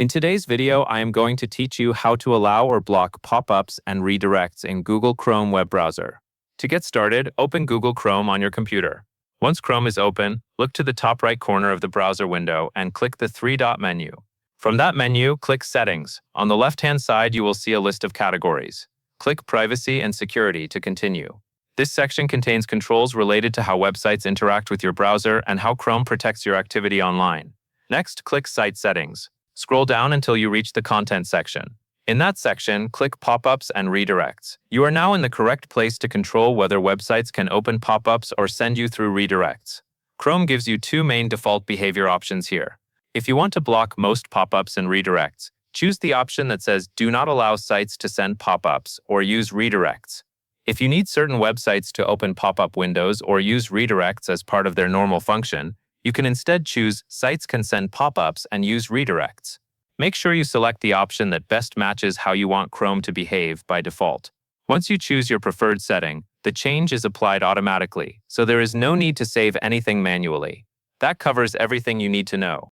In today's video, I am going to teach you how to allow or block pop-ups and redirects in Google Chrome web browser. To get started, open Google Chrome on your computer. Once Chrome is open, look to the top right corner of the browser window and click the three-dot menu. From that menu, click Settings. On the left-hand side, you will see a list of categories. Click Privacy and Security to continue. This section contains controls related to how websites interact with your browser and how Chrome protects your activity online. Next, click Site Settings. Scroll down until you reach the Content section. In that section, click Pop-ups and Redirects. You are now in the correct place to control whether websites can open pop-ups or send you through redirects. Chrome gives you two main default behavior options here. If you want to block most pop-ups and redirects, choose the option that says Do not allow sites to send pop-ups or use redirects. If you need certain websites to open pop-up windows or use redirects as part of their normal function, you can instead choose Sites can send pop-ups and use redirects. Make sure you select the option that best matches how you want Chrome to behave by default. Once you choose your preferred setting, the change is applied automatically, so there is no need to save anything manually. That covers everything you need to know.